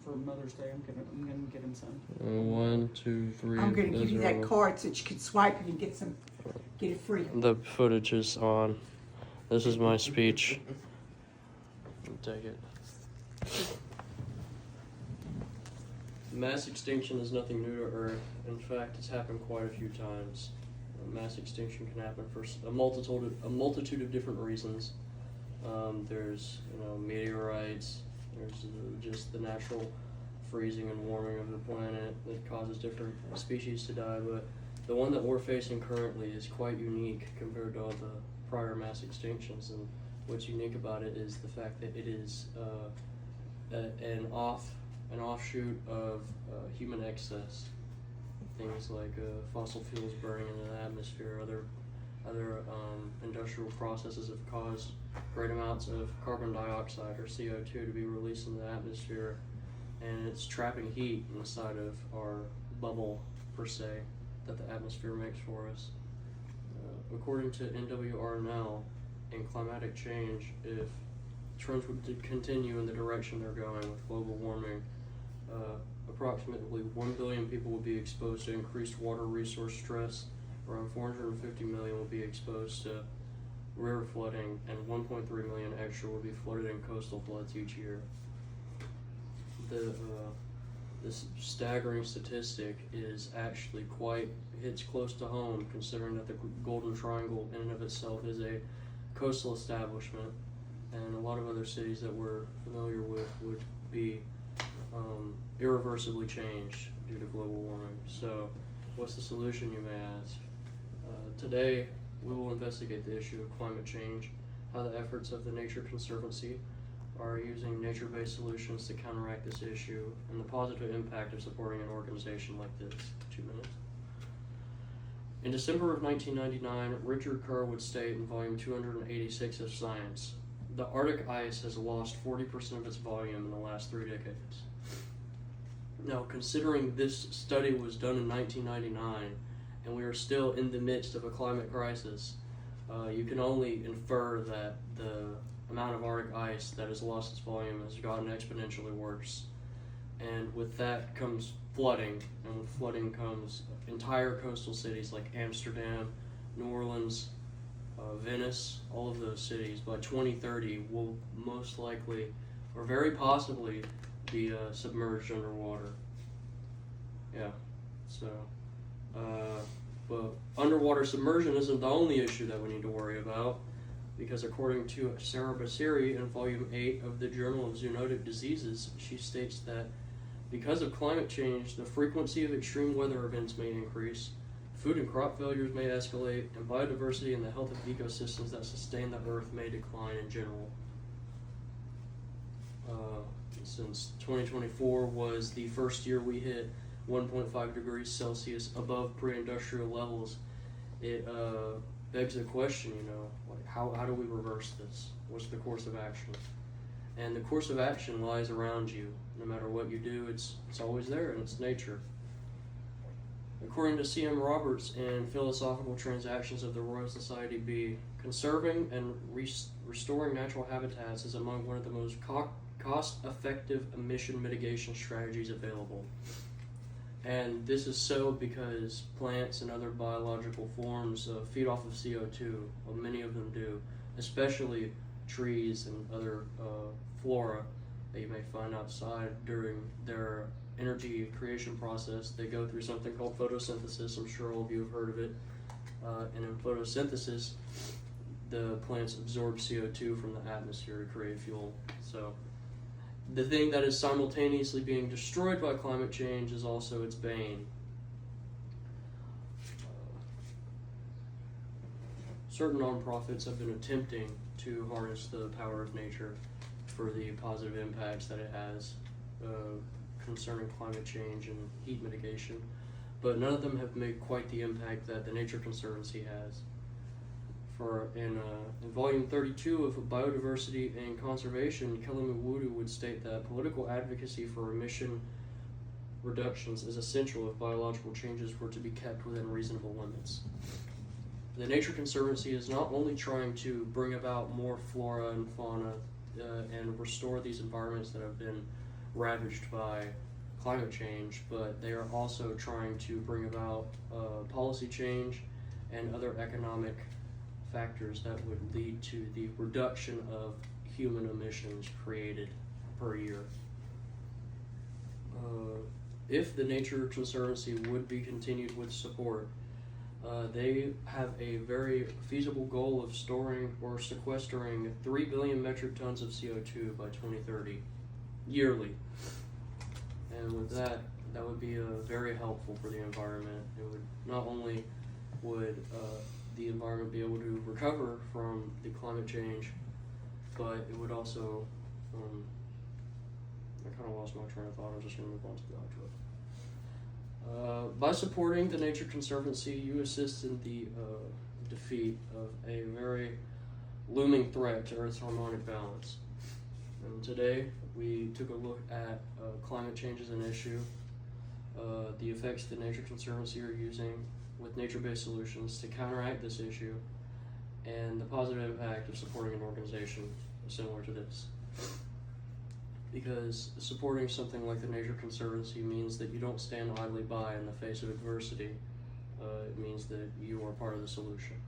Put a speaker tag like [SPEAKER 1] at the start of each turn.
[SPEAKER 1] for Mother's Day. I'm gonna get him some.
[SPEAKER 2] 1, 2, 3.
[SPEAKER 3] I'm going to give you that
[SPEAKER 2] all.
[SPEAKER 3] card so that you can swipe it and get it free.
[SPEAKER 2] The footage is on. This is my speech. Take it. Mass extinction is nothing new to Earth. In fact, it's happened quite a few times. Mass extinction can happen for a multitude of different reasons. There's meteorites. There's just the natural freezing and warming of the planet that causes different species to die. But the one that we're facing currently is quite unique compared to all the prior mass extinctions. And what's unique about it is the fact that it is an offshoot of human excess. Things like fossil fuels burning into the atmosphere, other industrial processes have caused great amounts of carbon dioxide or CO2 to be released into the atmosphere, and it's trapping heat inside of our bubble, per se, that the atmosphere makes for us. According to NWRNL and climatic change, if trends would continue in the direction they're going with global warming, approximately 1 billion people will be exposed to increased water resource stress, around 450 million will be exposed to river flooding, and 1.3 million extra will be flooded in coastal floods each year. This staggering statistic is actually hits close to home, considering that the Golden Triangle in and of itself is a coastal establishment, and a lot of other cities that we're familiar with would be irreversibly changed due to global warming. So, what's the solution, you may ask? Today, we will investigate the issue of climate change, how the efforts of the Nature Conservancy are using nature-based solutions to counteract this issue, and the positive impact of supporting an organization like this. 2 minutes. In December of 1999, Richard Kerr would state in volume 286 of Science, the Arctic ice has lost 40% of its volume in the last 3 decades. Now, considering this study was done in 1999, and we are still in the midst of a climate crisis, you can only infer that the amount of Arctic ice that has lost its volume has gotten exponentially worse. And with that comes flooding, and with flooding comes entire coastal cities like Amsterdam, New Orleans, Venice, all of those cities by 2030 will most likely, or very possibly, be submerged underwater. Yeah, so, but underwater submersion isn't the only issue that we need to worry about, because according to Sarah Basiri in Volume 8 of the Journal of Zoonotic Diseases, she states that because of climate change, the frequency of extreme weather events may increase, food and crop failures may escalate, and biodiversity and the health of ecosystems that sustain the Earth may decline in general. Since 2024 was the first year we hit 1.5 degrees Celsius above pre-industrial levels, it begs the question, like how do we reverse this? What's the course of action? And the course of action lies around you. No matter what you do, it's always there, and it's nature. According to C.M. Roberts in Philosophical Transactions of the Royal Society B, conserving and restoring natural habitats is among one of the most cost-effective emission mitigation strategies available. And this is so because plants and other biological forms feed off of CO2, well, many of them do, especially trees and other flora that you may find outside during their energy creation process. They go through something called photosynthesis. I'm sure all of you have heard of it. And in photosynthesis, the plants absorb CO2 from the atmosphere to create fuel. So the thing that is simultaneously being destroyed by climate change is also its bane. Certain nonprofits have been attempting to harness the power of nature for the positive impacts that it has concerning climate change and heat mitigation, but none of them have made quite the impact that the Nature Conservancy has. In volume 32 of Biodiversity and Conservation, Kelly Mwudu would state that political advocacy for emission reductions is essential if biological changes were to be kept within reasonable limits. The Nature Conservancy is not only trying to bring about more flora and fauna and restore these environments that have been ravaged by climate change, but they are also trying to bring about policy change and other economic factors that would lead to the reduction of human emissions created per year. If the Nature Conservancy would be continued with support, they have a very feasible goal of storing or sequestering 3 billion metric tons of CO2 by 2030, yearly. And with that, that would be very helpful for the environment. It would not only would the environment be able to recover from the climate change, but it would also, I kind of lost my train of thought. I'm just going to move on to the outro. By supporting the Nature Conservancy, you assist in the defeat of a very looming threat to Earth's harmonic balance. And today, we took a look at climate change as an issue, the effects the Nature Conservancy are using with nature-based solutions to counteract this issue, and the positive impact of supporting an organization similar to this. Because supporting something like the Nature Conservancy means that you don't stand idly by in the face of adversity. It means that you are part of the solution.